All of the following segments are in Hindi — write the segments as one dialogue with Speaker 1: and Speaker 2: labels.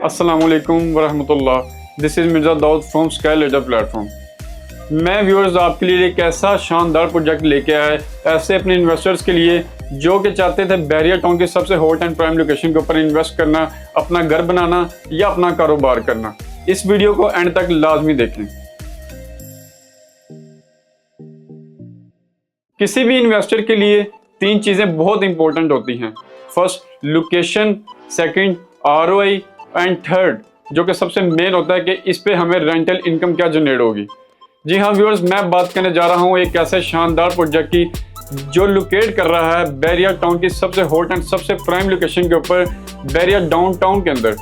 Speaker 1: अस्सलामुअलैकुम वरहमतुल्लाह। This is Mirza Daud from sky ladder platform. मैं व्यूअर्स आपके लिए एक ऐसा शानदार प्रोजेक्ट लेके आया ऐसे अपने इन्वेस्टर्स के लिए जो कि चाहते थे बहरिया टाउन की सबसे हॉट एंड प्राइम लोकेशन के ऊपर इन्वेस्ट करना, अपना घर बनाना या अपना कारोबार करना। इस वीडियो को एंड तक लाजमी देखें। किसी भी इन्वेस्टर के लिए तीन चीज़ें बहुत इंपॉर्टेंट होती हैं। First location, second ROI and third जो कि सबसे मेन होता है कि इस पे हमें रेंटल इनकम क्या जनरेट होगी। जी हाँ व्यूअर्स, मैं बात करने जा रहा हूँ एक ऐसे शानदार प्रोजेक्ट की जो लोकेट कर रहा है बहरिया टाउन की सबसे हॉट एंड सबसे प्राइम लोकेशन के ऊपर, बहरिया डाउनटाउन के अंदर।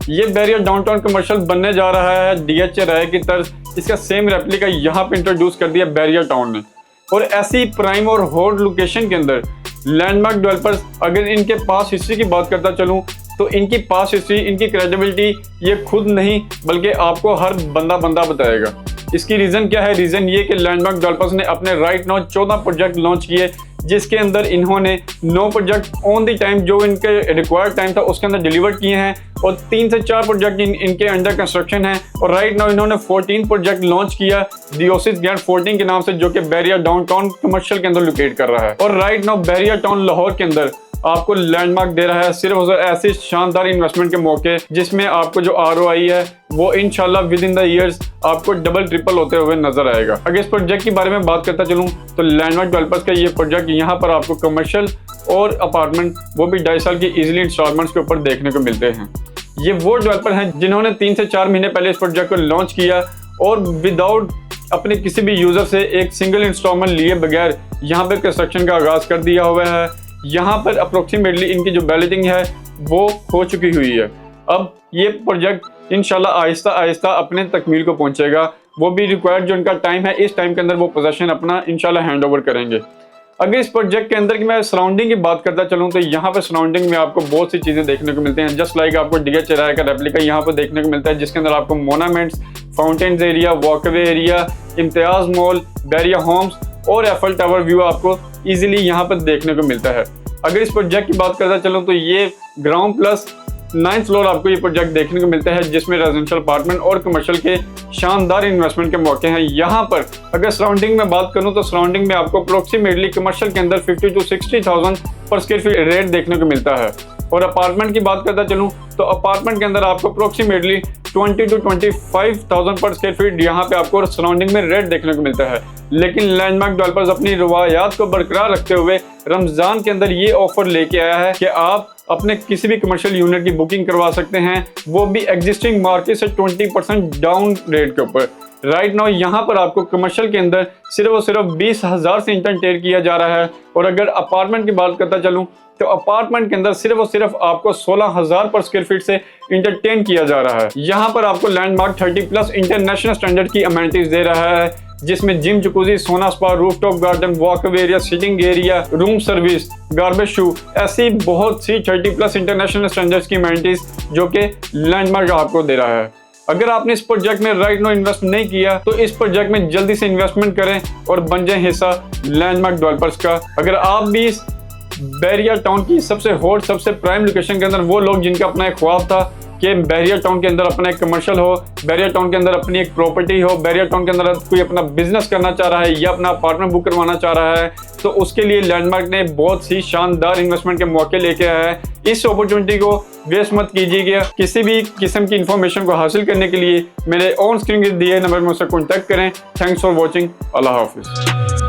Speaker 1: ये बहरिया डाउनटाउन कमर्शियल बनने जा रहा है DHA राय की तर्ज। इसका सेम रेप्लिका यहाँ पे इंट्रोड्यूस कर दिया बहरिया टाउन ने। और ऐसी प्राइम और हॉट लोकेशन के अंदर लैंडमार्क डेवलपर्स, अगर इनके पास हिस्ट्री की बात करता चलूँ तो इनकी पास हिस्ट्री, इनकी क्रेडिबिलिटी ये खुद नहीं बल्कि आपको हर बंदा बताएगा। इसकी रीज़न क्या है? रीज़न ये कि लैंडमार्क डेवलपर्स ने अपने राइट नाउ 14 प्रोजेक्ट लॉन्च किए, जिसके अंदर इन्होंने 9 प्रोजेक्ट ऑन द टाइम जो इनके रिक्वायर्ड टाइम था उसके अंदर डिलीवर किए हैं और 3 से 4 प्रोजेक्ट इनके अंडर कंस्ट्रक्शन है। और राइट नाउ इन्होंने 14 प्रोजेक्ट लॉन्च किया दी ओसिस गेट 14 के नाम से, जो कि बहरिया डाउनटाउन कमर्शियल के अंदर लोकेट कर रहा है। और राइट नाउ बहरिया टाउन लाहौर के अंदर आपको लैंडमार्क दे रहा है सिर्फ और ऐसे शानदार इन्वेस्टमेंट के मौके, जिसमें आपको जो ROI है वो इंशाल्लाह विद इन द ईयर्स आपको डबल ट्रिपल होते हुए नजर आएगा। अगर इस प्रोजेक्ट के बारे में बात करता चलूँ तो लैंडमार्क डेवलपर्स का ये प्रोजेक्ट यहाँ पर आपको कमर्शियल और अपार्टमेंट वो भी 2.5 साल की इजिली इंस्टॉलमेंट्स के ऊपर देखने को मिलते हैं। ये वो डेवलपर हैं जिन्होंने 3 से 4 महीने पहले इस प्रोजेक्ट को लॉन्च किया और विदाउट अपने किसी भी यूजर से एक सिंगल इंस्टॉलमेंट लिए बगैर यहाँ पर कंस्ट्रक्शन का आगाज कर दिया हुआ है। यहाँ पर अप्रोक्सीमेटली इनकी जो बैलेटिंग है वो हो चुकी हुई है। अब ये प्रोजेक्ट इंशाल्लाह आहिस्ता आहिस्ता अपने तकमील को पहुँचेगा। वो भी रिक्वायर्ड जो इनका टाइम है, इस टाइम के अंदर वो पोजेशन अपना इंशाल्लाह हैंड ओवर करेंगे। अगर इस प्रोजेक्ट के अंदर की मैं सराउंडिंग की बात करता चलूँ तो यहाँ पर सराउंडिंग में आपको बहुत सी चीज़ें देखने को मिलते हैं। जस्ट लाइक आपको DHA राय का रेप्लिका यहाँ पर देखने को मिलता है, जिसके अंदर आपको monuments, fountains area, walkway area, Imtiaz mall, Bahria homes और एफल टावर व्यू आपको इजीली यहाँ पर देखने को मिलता है। अगर इस प्रोजेक्ट की बात करता चलूँ तो ये ग्राउंड प्लस 9th फ्लोर आपको ये प्रोजेक्ट देखने को मिलता है, जिसमें रेजिडेंशियल अपार्टमेंट और कमर्शियल के शानदार इन्वेस्टमेंट के मौके हैं। यहाँ पर अगर सराउंडिंग में बात करूँ तो सराउंडिंग में आपको अप्रोक्सीमेटली कमर्शियल के अंदर 50 to 60,000 पर स्क्वायर फीट रेट देखने को मिलता है। और अपार्टमेंट की बात करता चलूँ तो अपार्टमेंट के अंदर आपको अप्रोक्सीमेटली 20 to 25,000 पर स्क्वायर फीट यहाँ पे आपको सराउंडिंग में रेट देखने को मिलता है। लेकिन लैंडमार्क डेवलपर्स अपनी रवायात को बरकरार रखते हुए रमजान के अंदर ये ऑफर लेके आया है कि आप अपने किसी भी कमर्शियल यूनिट की बुकिंग करवा सकते हैं, वो भी एग्जिस्टिंग मार्केट से 20% डाउन रेट के ऊपर। राइट नाउ यहाँ पर आपको कमर्शियल के अंदर सिर्फ और सिर्फ 20,000 से इंटरटेन किया जा रहा है। और अगर अपार्टमेंट की बात करता चलूँ तो अपार्टमेंट के अंदर सिर्फ और सिर्फ आपको 16,000 पर स्क्वायर फीट से इंटरटेन किया जा रहा है। यहाँ पर आपको लैंडमार्क 30+ इंटरनेशनल स्टैंडर्ड की अमेनिटीज दे रहा है, जिसमें gym, jacuzzi, sauna spa, rooftop garden, walkway area, sitting area, room service, garbage chute, ऐसी बहुत सी 30+ इंटरनेशनल स्टैंडर्ड्स की अमेनिटीज जो कि लैंडमार्क आपको दे रहा है। अगर आपने इस प्रोजेक्ट में राइट नो इन्वेस्ट नहीं किया तो इस प्रोजेक्ट में जल्दी से इन्वेस्टमेंट करें और बन जाए हिस्सा लैंडमार्क डेवलपर्स का। अगर आप भी इस बहरिया टाउन की सबसे हॉट सबसे प्राइम लोकेशन के अंदर वो लोग जिनका अपना एक ख्वाब था कि बहरिया टाउन के अंदर अपना एक कमर्शियल हो, बहरिया टाउन के अंदर अपनी एक प्रॉपर्टी हो, बहरिया टाउन के अंदर कोई अपना बिजनेस करना चाह रहा है या अपना अपार्टमेंट बुक करवाना चाह रहा है, तो उसके लिए लैंडमार्क ने बहुत सी शानदार इन्वेस्टमेंट के मौके लेके आया है। इस अपॉर्चुनिटी को वेस्ट मत कीजिएगा। किसी भी किस्म की इंफॉर्मेशन को हासिल करने के लिए मेरे ऑन स्क्रीन के दिए नंबर में मुझसे कॉन्टैक्ट करें। Thanks for watching. अल्लाह हाफिज़।